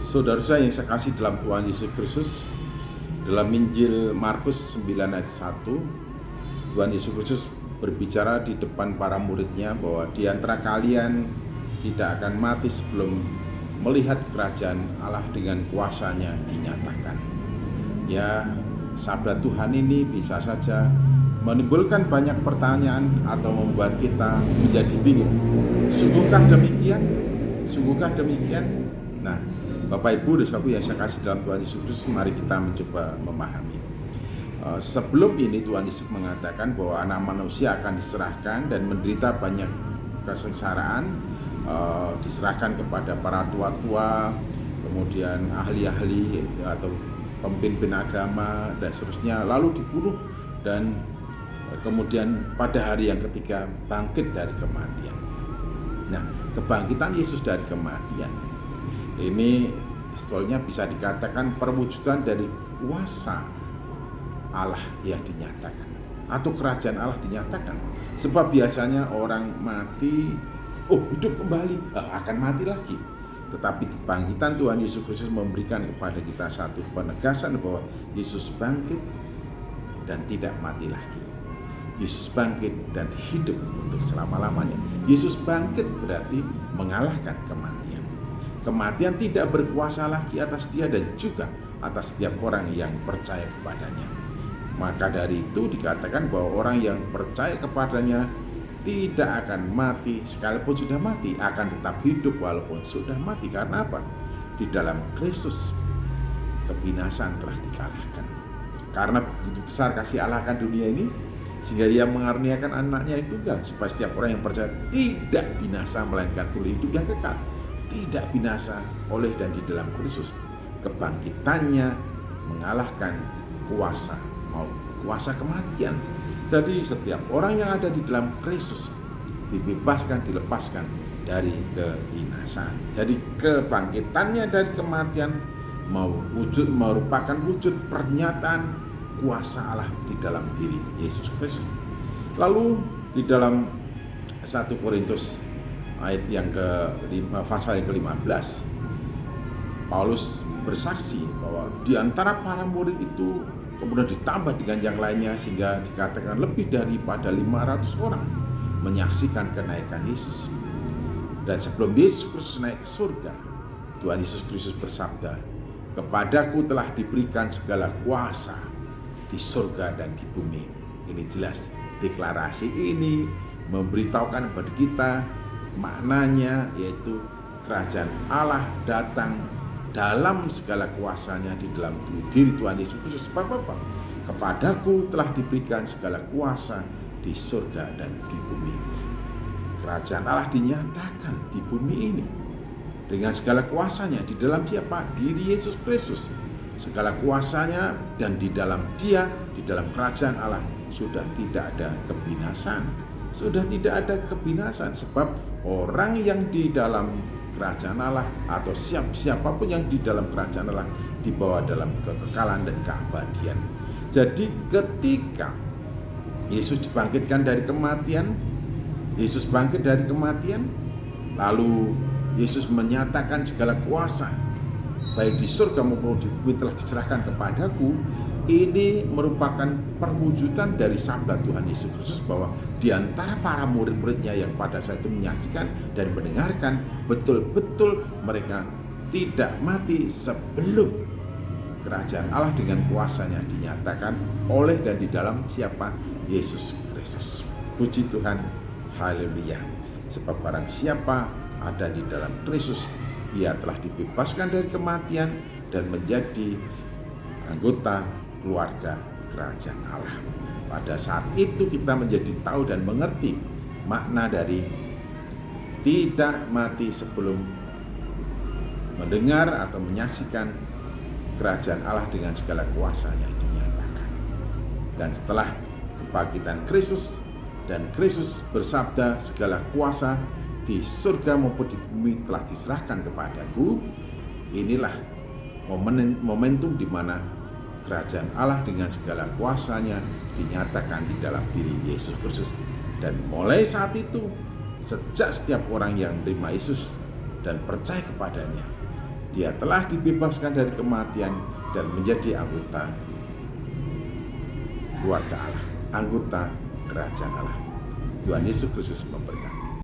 Saudara-saudara yang saya kasih dalam Tuhan Yesus Kristus, dalam Injil Markus 9 ayat 1, Tuhan Yesus Kristus berbicara di depan para muridnya bahwa di antara kalian tidak akan mati sebelum melihat kerajaan Allah dengan kuasanya dinyatakan. Ya, sabda Tuhan ini bisa saja menimbulkan banyak pertanyaan atau membuat kita menjadi bingung. Sungguhkah demikian? Sungguhkah demikian? Nah, Bapak Ibu dan Saudaraku yang saya kasih dalam Tuhan Yesus Kristus, mari kita mencoba memahami. Sebelum ini Tuhan Yesus mengatakan bahwa anak manusia akan diserahkan dan menderita banyak kesengsaraan, diserahkan kepada para tua-tua, kemudian ahli-ahli atau pemimpin agama dan seterusnya, lalu dibunuh dan kemudian pada hari yang ketiga bangkit dari kematian. Nah, kebangkitan Yesus dari kematian ini sebetulnya bisa dikatakan perwujudan dari kuasa Allah yang dinyatakan atau kerajaan Allah dinyatakan. Sebab biasanya orang mati, hidup kembali, akan mati lagi. Tetapi kebangkitan Tuhan Yesus Kristus memberikan kepada kita satu penegasan bahwa Yesus bangkit dan tidak mati lagi. Yesus bangkit dan hidup untuk selama-lamanya. Yesus bangkit berarti mengalahkan kematian. Kematian tidak berkuasa lagi atas dia dan juga atas setiap orang yang percaya kepadanya. Maka dari itu dikatakan bahwa orang yang percaya kepadanya tidak akan mati, sekalipun sudah mati akan tetap hidup walaupun sudah mati. Karena apa? Di dalam Kristus kebinasaan telah dikalahkan. Karena begitu besar kasih Allah akan dunia ini, sehingga Ia mengaruniakan anaknya yang tunggal supaya setiap orang yang percaya tidak binasa melainkan beroleh hidup yang kekal. Tidak binasa oleh dan di dalam Kristus. Kebangkitannya mengalahkan kuasa maut, kuasa kematian. Jadi setiap orang yang ada di dalam Kristus dibebaskan, dilepaskan dari kebinasaan. Jadi kebangkitannya dari kematian merupakan wujud pernyataan kuasa Allah di dalam diri Yesus Kristus. Lalu di dalam 1 Korintus ayat yang pasal yang ke-15, Paulus bersaksi bahwa di antara para murid itu kemudian ditambah dengan yang lainnya sehingga dikatakan lebih daripada 500 orang menyaksikan kenaikan Yesus. Dan sebelum Yesus Kristus naik ke surga, Tuhan Yesus Kristus bersabda, "Kepadaku telah diberikan segala kuasa di surga dan di bumi." Ini jelas deklarasi ini memberitahukan kepada kita maknanya, yaitu kerajaan Allah datang dalam segala kuasanya di dalam diri Tuhan Yesus Kristus. Bapak-bapak, kepadaku telah diberikan segala kuasa di surga dan di bumi. Kerajaan Allah dinyatakan di bumi ini dengan segala kuasanya di dalam siapa? Diri Yesus Kristus. Segala kuasanya dan di dalam Dia, di dalam kerajaan Allah sudah tidak ada kebinasaan. Sudah tidak ada kebinasaan sebab orang yang di dalam kerajaan Allah atau siapapun yang di dalam kerajaan Allah dibawa dalam kekekalan dan keabadian. Jadi ketika Yesus dibangkitkan dari kematian, Yesus bangkit dari kematian, lalu Yesus menyatakan segala kuasa baik di surga maupun di bumi telah diserahkan kepadaku. Ini merupakan perwujudan dari sabda Tuhan Yesus Kristus bahwa di antara para murid-muridnya yang pada saat itu menyaksikan dan mendengarkan, betul-betul mereka tidak mati sebelum kerajaan Allah dengan kuasanya dinyatakan oleh dan di dalam siapa? Yesus Kristus. Puji Tuhan, haleluya. Sebab barang siapa ada di dalam Kristus, ia telah dibebaskan dari kematian dan menjadi anggota keluarga kerajaan Allah. Pada saat itu kita menjadi tahu dan mengerti makna dari tidak mati sebelum mendengar atau menyaksikan kerajaan Allah dengan segala kuasanya dinyatakan. Dan setelah kebangkitan Kristus dan Kristus bersabda, segala kuasa di surga maupun di bumi telah diserahkan kepadaku. Inilah momentum di mana kerajaan Allah dengan segala kuasanya dinyatakan di dalam diri Yesus Kristus. Dan mulai saat itu, sejak setiap orang yang menerima Yesus dan percaya kepadanya, Dia telah dibebaskan dari kematian dan menjadi anggota keluarga Allah, anggota kerajaan Allah. Tuhan Yesus Kristus memberkati.